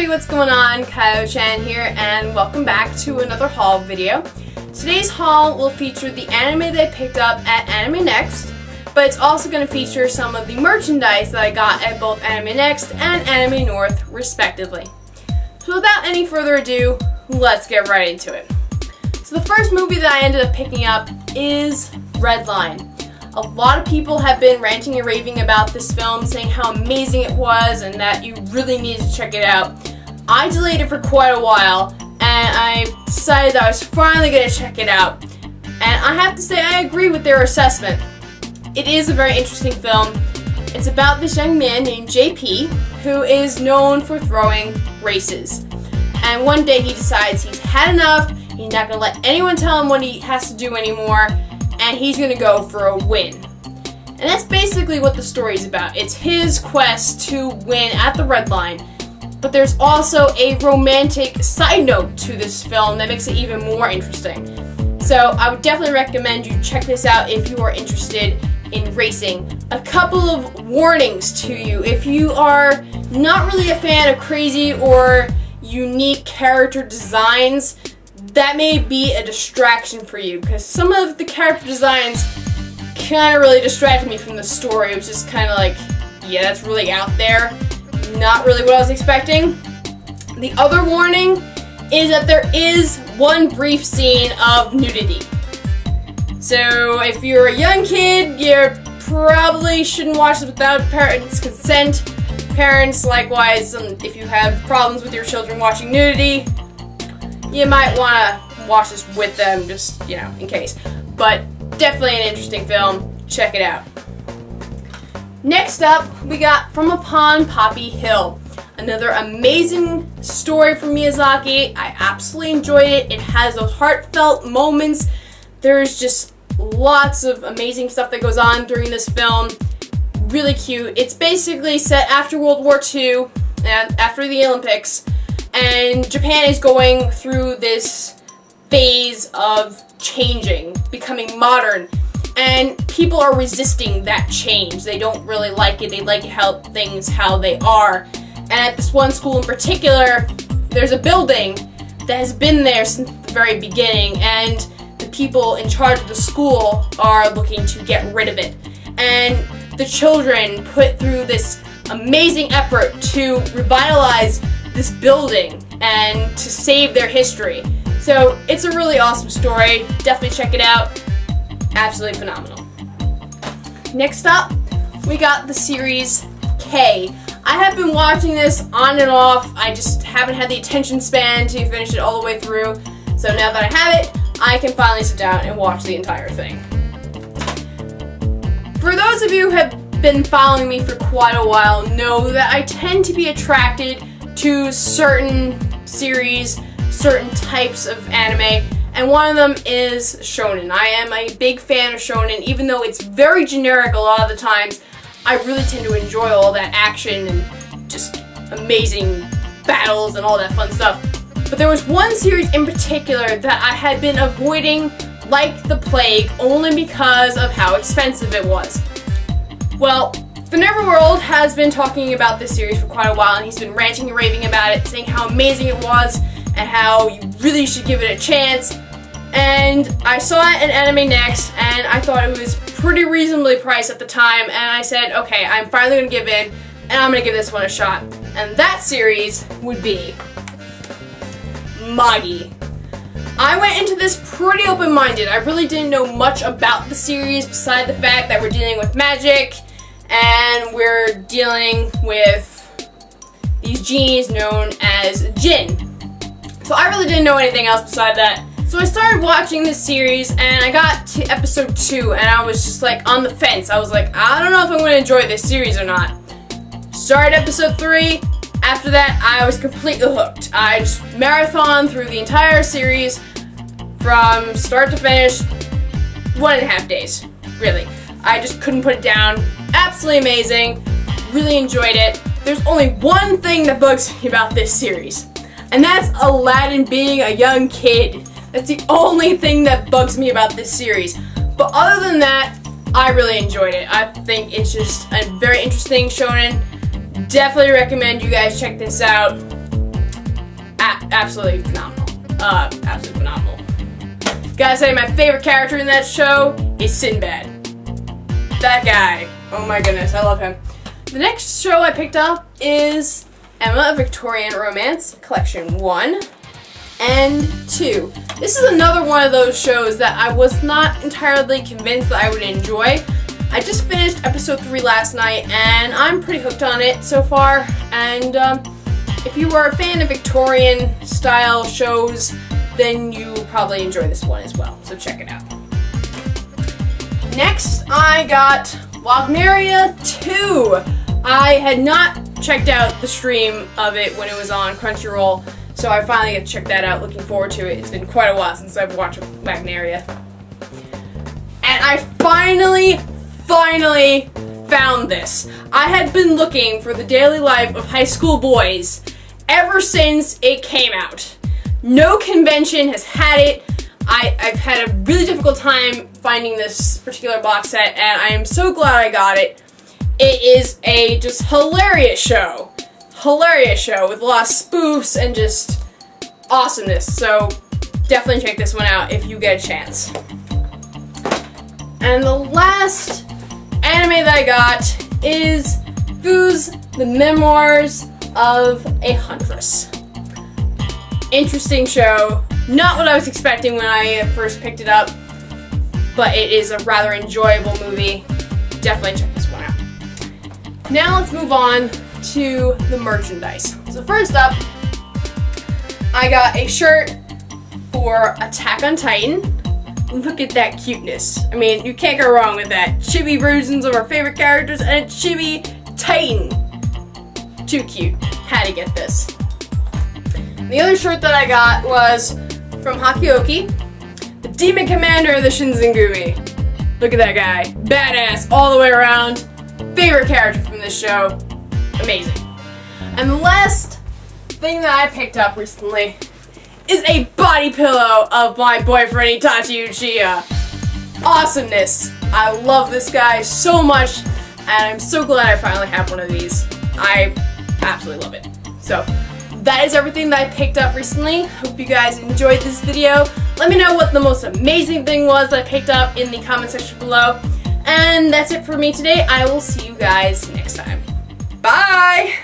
everybody, what's going on? Kyle-chan here, and welcome back to another haul video. Today's haul will feature the anime that I picked up at Anime Next, but it's also going to feature some of the merchandise that I got at both Anime Next and Anime North, respectively. So without any further ado, let's get right into it. So the first movie that I ended up picking up is Redline. A lot of people have been ranting and raving about this film, saying how amazing it was and that you really needed to check it out. I delayed it for quite a while, and I decided that I was finally going to check it out. And I have to say, I agree with their assessment. It is a very interesting film. It's about this young man named JP, who is known for throwing races. And one day he decides he's had enough, he's not going to let anyone tell him what he has to do anymore, and he's going to go for a win. And that's basically what the story's about. It's his quest to win at the red line. But there's also a romantic side note to this film that makes it even more interesting. So I would definitely recommend you check this out if you are interested in racing. A couple of warnings to you. If you are not really a fan of crazy or unique character designs, that may be a distraction for you, because some of the character designs kind of really distracted me from the story. It was just kind of like, yeah, that's really out there. Not really what I was expecting. The other warning is that there is one brief scene of nudity. So if you're a young kid, you probably shouldn't watch this without parents' consent. Parents, likewise, if you have problems with your children watching nudity, you might want to watch this with them, just, you know, in case. But definitely an interesting film. Check it out. Next up, we got From Upon Poppy Hill. Another amazing story from Miyazaki. I absolutely enjoyed it. It has those heartfelt moments. There's just lots of amazing stuff that goes on during this film. Really cute. It's basically set after World War II, and after the Olympics. And Japan is going through this phase of changing, becoming modern, and people are resisting that change. They don't really like it. They like things how they are. And at this one school in particular, there's a building that has been there since the very beginning, and the people in charge of the school are looking to get rid of it. And the children put through this amazing effort to revitalize this building and to save their history. So it's a really awesome story. Definitely check it out. Absolutely phenomenal. Next up, we got the series K. I have been watching this on and off. I just haven't had the attention span to finish it all the way through. So now that I have it, I can finally sit down and watch the entire thing. For those of you who have been following me for quite a while, know that I tend to be attracted to certain series, certain types of anime, and one of them is shonen. I am a big fan of shonen, even though it's very generic a lot of the times. I really tend to enjoy all that action and just amazing battles and all that fun stuff. But there was one series in particular that I had been avoiding like the plague, only because of how expensive it was. Well, The Neverworld has been talking about this series for quite a while, and he's been ranting and raving about it, saying how amazing it was and how you really should give it a chance. And I saw it in Anime Next, and I thought it was pretty reasonably priced at the time, and I said, okay, I'm finally going to give in, and I'm going to give this one a shot. And that series would be Magi. I went into this pretty open-minded. I really didn't know much about the series, beside the fact that we're dealing with magic, and we're dealing with these genies known as Jinn. So I really didn't know anything else beside that. So I started watching this series, and I got to episode 2, and I was just like on the fence. I was like, I don't know if I'm going to enjoy this series or not. Started episode 3. After that, I was completely hooked. I just marathoned through the entire series from start to finish, 1.5 days, really. I just couldn't put it down. Absolutely amazing. Really enjoyed it. There's only one thing that bugs me about this series, and that's Aladdin being a young kid. That's the only thing that bugs me about this series. But other than that, I really enjoyed it. I think it's just a very interesting shonen. Definitely recommend you guys check this out. absolutely phenomenal. Absolutely phenomenal. Gotta say, my favorite character in that show is Sinbad. That guy. Oh my goodness, I love him. The next show I picked up is Emma, a Victorian Romance, Collection 1 and 2. This is another one of those shows that I was not entirely convinced that I would enjoy. I just finished episode 3 last night, and I'm pretty hooked on it so far. And if you are a fan of Victorian style shows, then you will probably enjoy this one as well. So check it out. Next, I got Wagneria 2. I had not checked out the stream of it when it was on Crunchyroll, so I finally get to check that out. Looking forward to it. It's been quite a while since I've watched Wagneria. And I finally found this. I had been looking for the daily life of high school boys ever since it came out. No convention has had it. I've had a really difficult time finding this particular box set, and I am so glad I got it. It is a just hilarious show. Hilarious show with a lot of spoofs and just awesomeness. So definitely check this one out if you get a chance. And the last anime that I got is Fu's The Memoirs of a Huntress. Interesting show. Not what I was expecting when I first picked it up, but it is a rather enjoyable movie. Definitely check this one out. Now let's move on to the merchandise. So first up, I got a shirt for Attack on Titan. Look at that cuteness. I mean, you can't go wrong with that. Chibi versions of our favorite characters and a chibi Titan. Too cute. Had to get this. The other shirt that I got was from Hakioki, the Demon Commander of the Shinzengumi. Look at that guy. Badass all the way around. Favorite character from this show. Amazing. And the last thing that I picked up recently is a body pillow of my boyfriend Itachi Uchiha. Awesomeness. I love this guy so much, and I'm so glad I finally have one of these. I absolutely love it. So that is everything that I picked up recently. Hope you guys enjoyed this video. Let me know what the most amazing thing was that I picked up in the comment section below. And that's it for me today. I will see you guys next time. Bye!